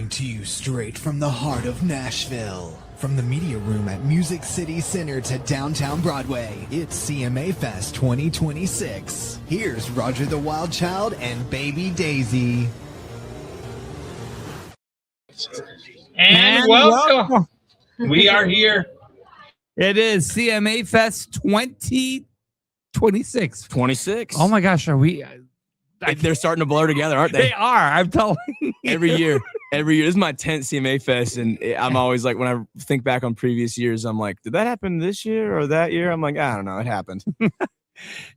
Coming to you straight from the heart of Nashville. From the media room at Music City Center to downtown Broadway, it's CMA Fest 2026. Here's Roger the Wild Child and Baby Daisy. And welcome. We are here. It is CMA Fest 2026. 26. Oh my gosh, are we? They're starting to blur together, aren't they? They are. I'm telling you. Every year. This is my 10th CMA Fest, and I'm always like, when I think back on previous years, I'm like, did that happen this year or that year? I'm like, I don't know. It happened.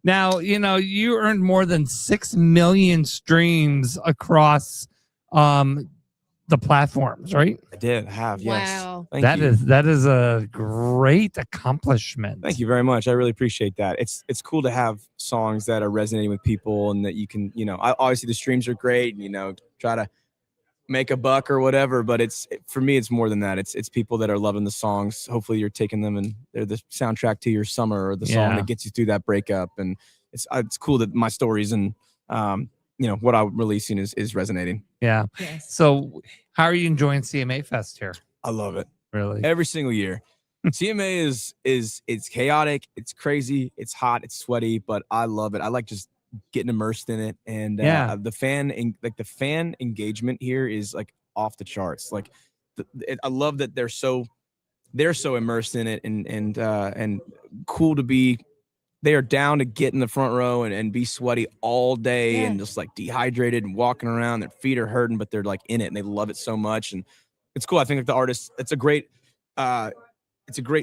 Now, you earned more than 6 million streams across the platforms, right? I did have, yes. Wow. Thank you. That is a great accomplishment. Thank you very much. I really appreciate that. It's cool to have songs that are resonating with people and that you can, obviously the streams are great and, try to make a buck or whatever, but for me, it's more than that. It's people that are loving the songs. Hopefully you're taking them and they're the soundtrack to your summer or the song that gets you through that breakup. And it's cool that my stories and, what I'm releasing is resonating. Yeah. Yes. So how are you enjoying CMA Fest here? I love it. Really? Every single year. CMA is it's chaotic, it's crazy, it's hot, it's sweaty, but I love it. I like just getting immersed in it. And the fan engagement here is like off the charts. Like I love that they're so immersed in it and cool to be. They are down to get in the front row and be sweaty all day and just like dehydrated and walking around. Their feet are hurting, but they're like in it and they love it so much. And it's cool. I think like the artists, it's a great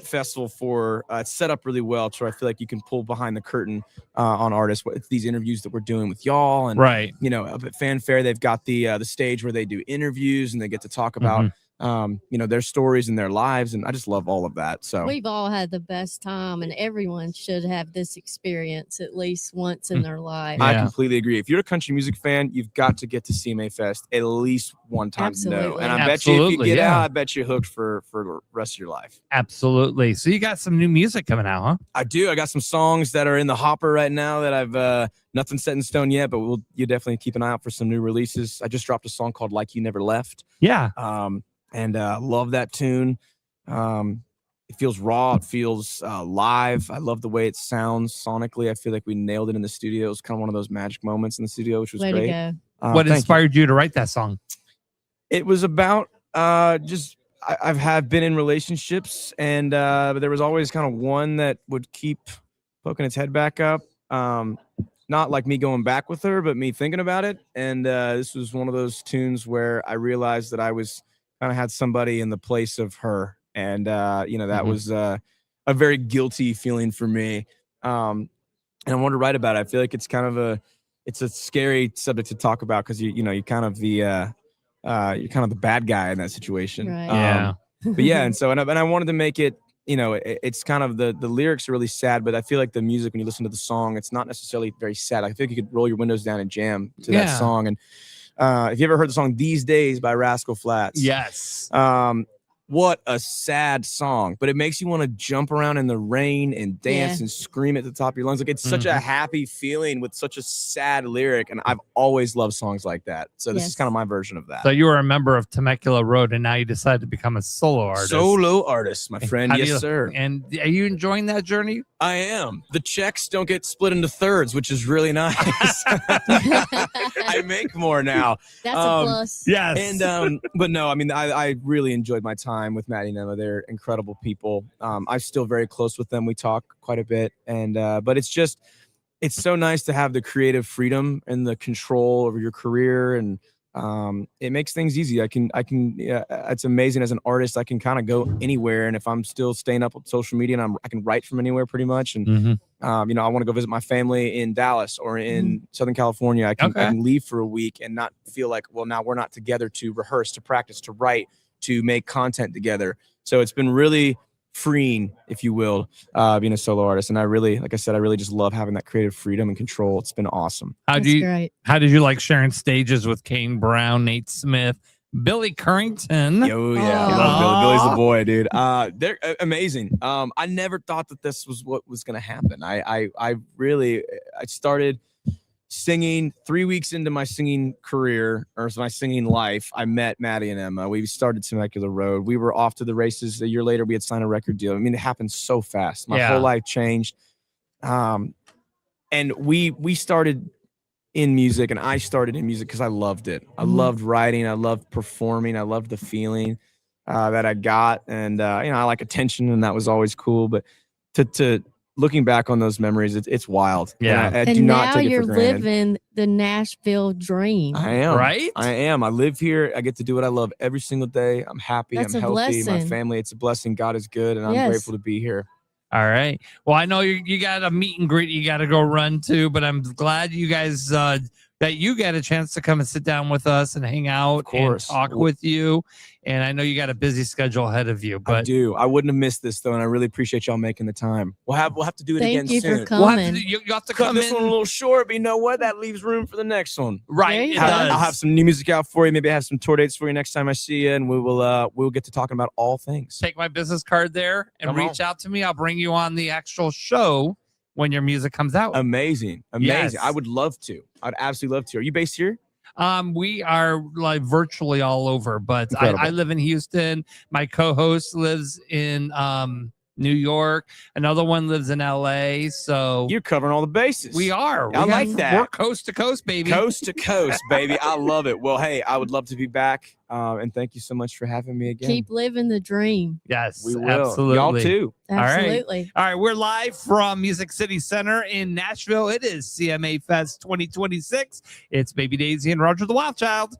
festival for it's set up really well. So I feel like you can pull behind the curtain on artists. It's these interviews that we're doing with y'all and right. Up at Fanfare, they've got the stage where they do interviews and they get to talk about their stories and their lives, and I just love all of that. So we've all had the best time, and everyone should have this experience at least once in their life. I completely agree. If you're a country music fan, you've got to get to CMA Fest at least one time. Absolutely. And I bet you if you get out, I bet you're hooked for the rest of your life. Absolutely. So you got some new music coming out, huh? I do. I got some songs that are in the hopper right now that I've nothing set in stone yet, but you definitely keep an eye out for some new releases. I just dropped a song called Like You Never Left. Yeah. And love that tune. It feels raw. It feels live. I love the way it sounds sonically. I feel like we nailed it in the studio. It was kind of one of those magic moments in the studio, which was Way great. to go. What inspired you to write that song? It was about I've been in relationships, and but there was always kind of one that would keep poking its head back up. Not like me going back with her, but me thinking about it. And this was one of those tunes where I realized that I was kind of had somebody in the place of her. And, that was a very guilty feeling for me. And I wanted to write about it. I feel like it's kind of it's a scary subject to talk about because you're kind of the bad guy in that situation. Right. But yeah. And so, and I wanted to make it, it's kind of the lyrics are really sad, but I feel like the music, when you listen to the song, it's not necessarily very sad. I feel like you could roll your windows down and jam to that song. And if you ever heard the song These Days by Rascal Flatts. Yes. What a sad song, but it makes you want to jump around in the rain and dance and scream at the top of your lungs. Like it's such a happy feeling with such a sad lyric. And I've always loved songs like that. So this is kind of my version of that. So you were a member of Temecula Road and now you decided to become a solo artist. My friend. Yes, sir. And are you enjoying that journey? I am. The checks don't get split into thirds, which is really nice. I make more now. That's a plus. Yes. And but no, I mean, I really enjoyed my time with Maddie and Emma. They're incredible people. I'm still very close with them. We talk quite a bit, and but it's so nice to have the creative freedom and the control over your career, and it makes things easy. It's amazing as an artist. I can kind of go anywhere, and if I'm still staying up on social media, and I can write from anywhere pretty much. And I want to go visit my family in Dallas or in Southern California. I can leave for a week and not feel like, well, now we're not together to rehearse, to practice, to write, to make content together. So it's been really freeing, if you will, being a solo artist. And I really, like I said, I really just love having that creative freedom and control. It's been awesome. How did you like sharing stages with Kane Brown, Nate Smith, Billy Currington? Oh yeah, I love Billy. Billy's the boy, dude. They're amazing. I never thought that this was what was gonna happen. I started singing. 3 weeks into my singing career or my singing life, I met Maddie and Emma. We started Temecula Road. We were off to the races. A year later, we had signed a record deal. I mean, it happened so fast. My whole life changed. And we started in music, and I started in music because I loved it. I loved writing. I loved performing. I loved the feeling that I got. And, I like attention, and that was always cool. But to looking back on those memories, it's wild. Yeah. I and do not now take it you're for granted. living the Nashville dream. I am. Right? I am. I live here. I get to do what I love every single day. I'm happy. That's I'm a healthy. My blessing. family, it's a blessing. God is good, and I'm Yes. grateful to be here. All right. Well, I know you got a meet and greet you got to go run to, but I'm glad you guys that you got a chance to come and sit down with us and hang out and talk with you. And I know you got a busy schedule ahead of you, but I do. I wouldn't have missed this though, and I really appreciate y'all making the time. We'll have to do it again Thank you soon. for coming. you have to Cut come this in. one a little short, but you know what? That leaves room for the next one. Right. There It you does. go. I'll have some new music out for you. Maybe I have some tour dates for you next time I see you, and we'll get to talking about all things. Take my business card there and Come reach out to me. I'll bring you on the actual show when your music comes out. Amazing. Yes. I would love to. I'd absolutely love to. Are you based here? We are like virtually all over, but Incredible. I live in Houston. My co-host lives in New York. Another one lives in LA. So You're covering all the bases. we are. I like that. We're coast to coast, baby. Coast to coast, baby. I love it. Well, hey, I would love to be back. And thank you so much for having me again. Keep living the dream. Yes, we will. absolutely. Y'all too. right. Absolutely. All right, we're live from Music City Center in Nashville. It is CMA Fest 2026. It's Baby Daisy and Roger the Wild Child.